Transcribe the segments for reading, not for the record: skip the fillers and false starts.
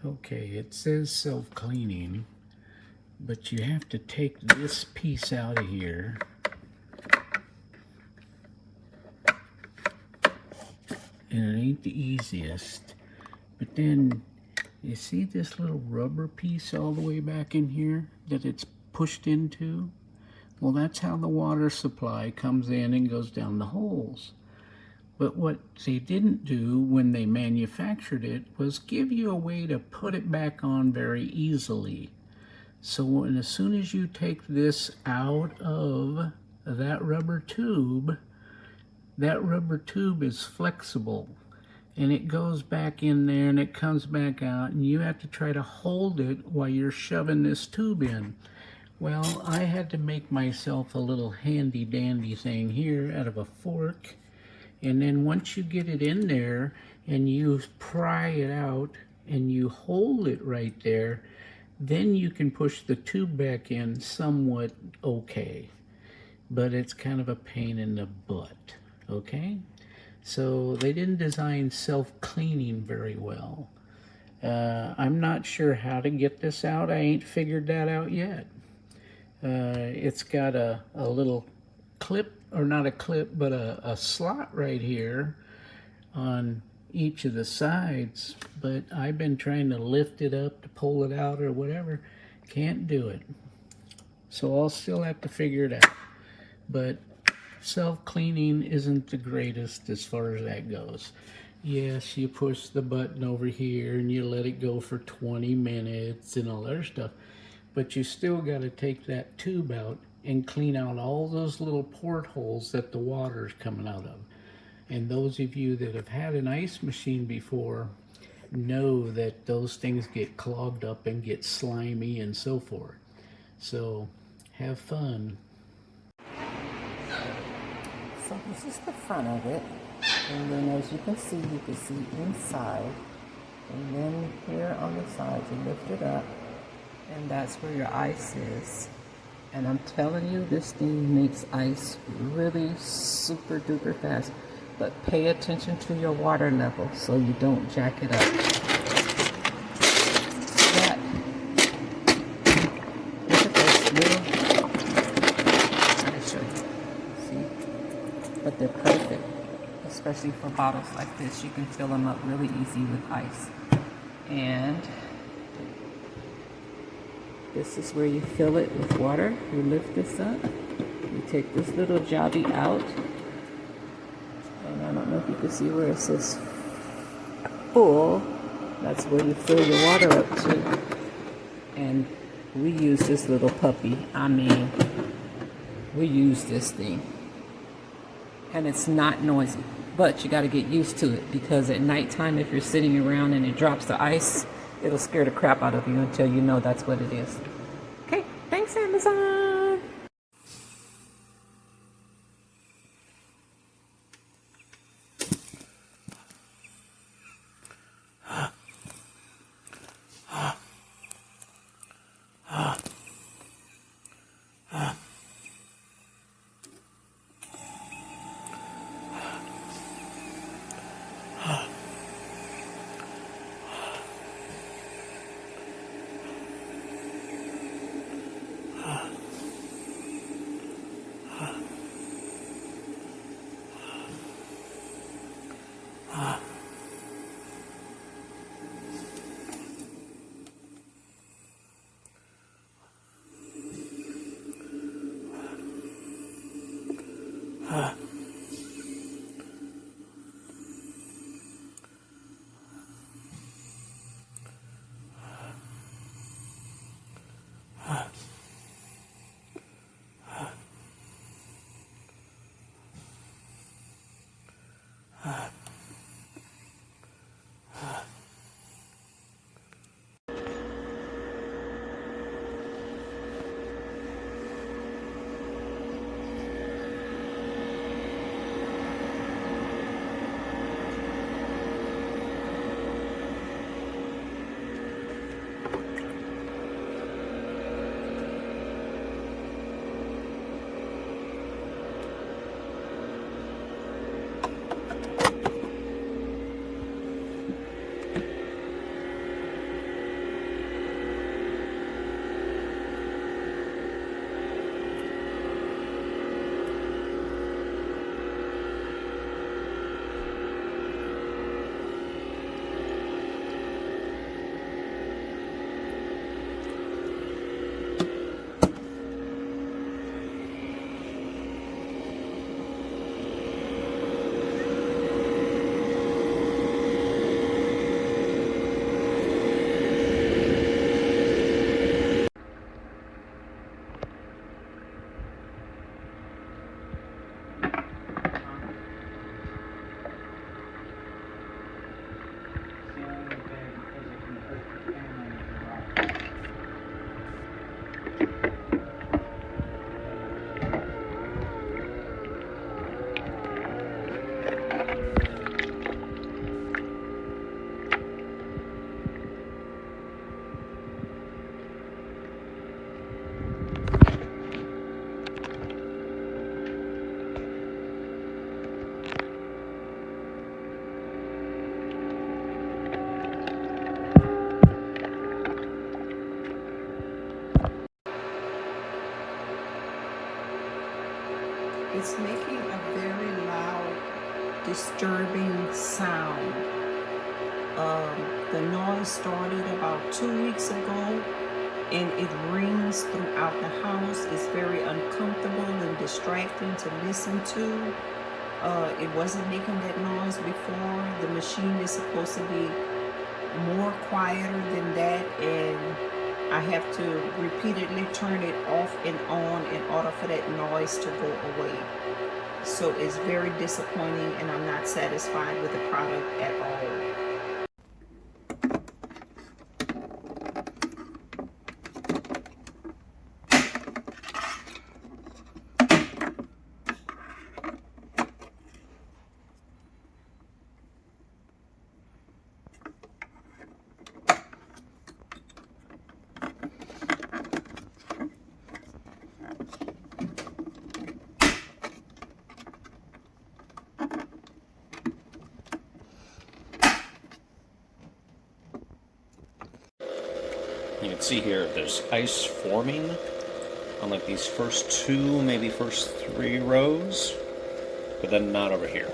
Okay, it says self-cleaning, but you have to take this piece out of here. And it ain't the easiest. But then, you see this little rubber piece all the way back in here that it's pushed into? Well, that's how the water supply comes in and goes down the holes. But what they didn't do when they manufactured it was give you a way to put it back on very easily. So when, as soon as you take this out of that rubber tube is flexible. And it goes back in there and it comes back out, and you have to try to hold it while you're shoving this tube in. Well, I had to make myself a little handy dandy thing here out of a fork. And then once you get it in there and you pry it out and you hold it right there, then you can push the tube back in somewhat okay. But it's kind of a pain in the butt, okay? So they didn't design self-cleaning very well. I'm not sure how to get this out. I ain't figured that out yet. It's got a little clip, or not a clip, but a slot right here on each of the sides, but I've been trying to lift it up to pull it out or whatever. Can't do it. So I'll still have to figure it out. But self-cleaning isn't the greatest as far as that goes. Yes, you push the button over here and you let it go for 20 minutes and all that other stuff, but you still got to take that tube out and clean out all those little portholes that the water is coming out of. And those of you that have had an ice machine before know that those things get clogged up and get slimy and so forth. So have fun. So this is the front of it, and then as you can see inside, and then here on the sides you lift it up, and that's where your ice is. And I'm telling you, this thing makes ice really super duper fast, but pay attention to your water level so you don't jack it up. Look at this little, I'll show you. But they're perfect, especially for bottles like this. You can fill them up really easy with ice. And this is where you fill it with water. You lift this up, you take this little jobby out, and I don't know if you can see where it says full. That's where you fill your water up to. And we use this little puppy. I mean, we use this thing. And it's not noisy, but you got to get used to it, because at nighttime, if you're sitting around and it drops the ice, it'll scare the crap out of you until you know that's what it is. Okay, thanks, Amazon. It's making a very loud, disturbing sound. The noise started about 2 weeks ago, and it rings throughout the house. It's very uncomfortable and distracting to listen to. It wasn't making that noise before. The machine is supposed to be more quieter than that, and I have to repeatedly turn it off and on in order for that noise to go away. So it's very disappointing, and I'm not satisfied with the product at all. You can see here there's ice forming on like these first two, maybe first 3 rows, but then not over here.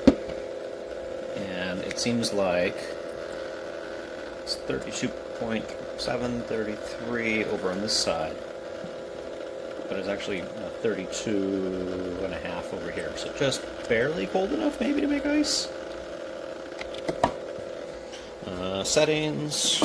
And it seems like it's 32.733 over on this side, but it's actually 32.5 over here. So just barely cold enough maybe to make ice. Settings.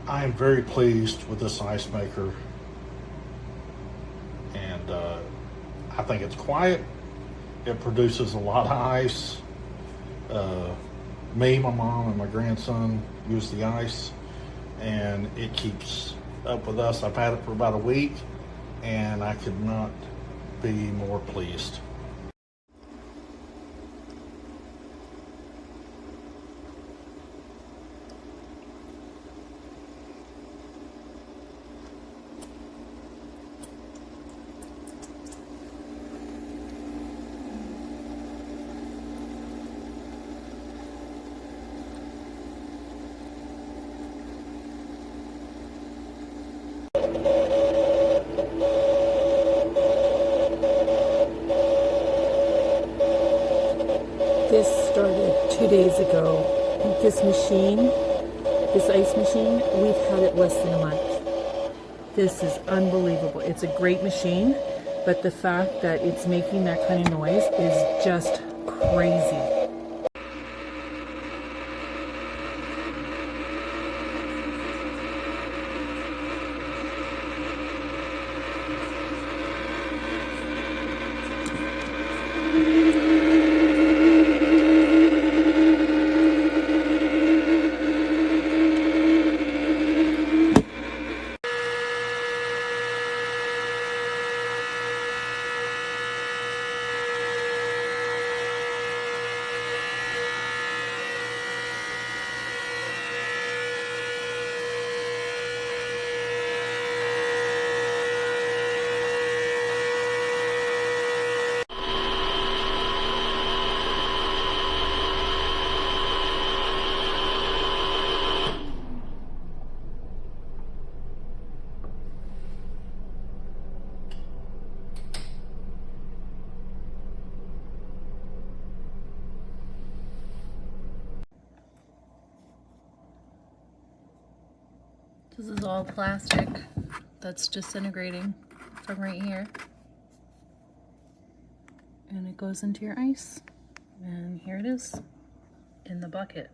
I am very pleased with this ice maker, and I think it's quiet. It produces a lot of ice. Me, my mom, and my grandson use the ice, and it keeps up with us. I've had it for about a week, and I could not be more pleased. This started 2 days ago. This machine, this ice machine, we've had it less than a month. This is unbelievable. It's a great machine, but the fact that it's making that kind of noise is just crazy. This is all plastic that's disintegrating from right here. And it goes into your ice. And here it is in the bucket.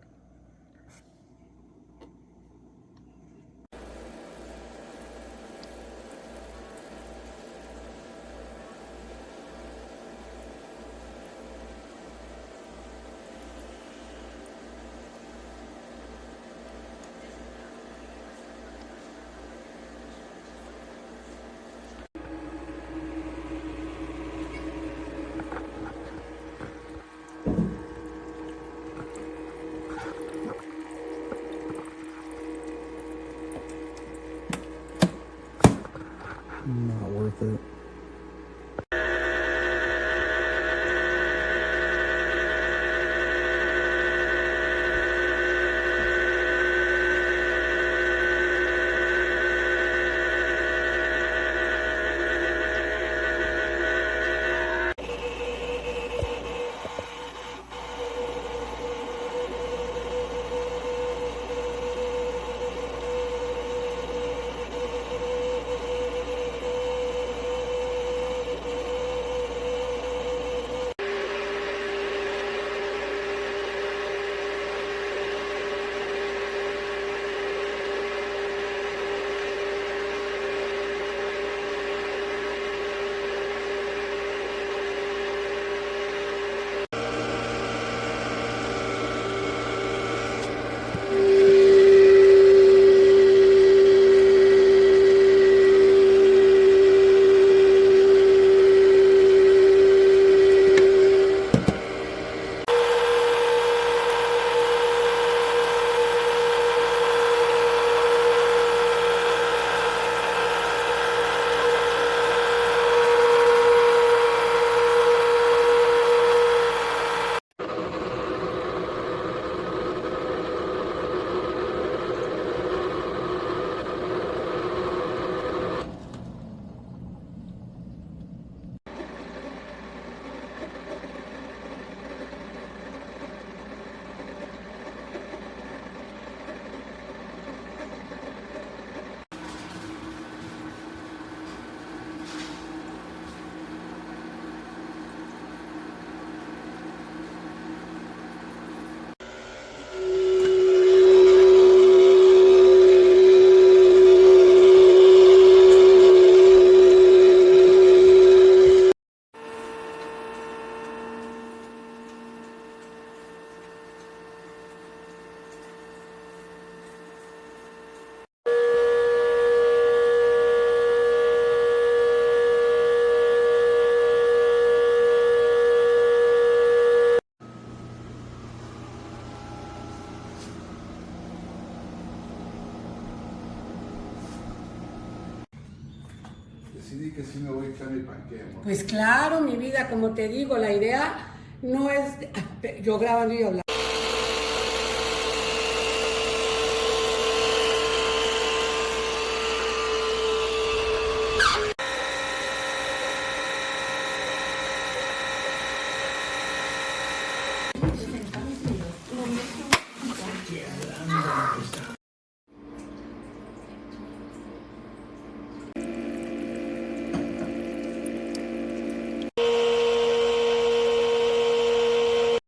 Not worth it. Decidí que sí me voy a echar el panqueo. Pues claro, mi vida, como te digo, la idea no es yo grabando y hablando.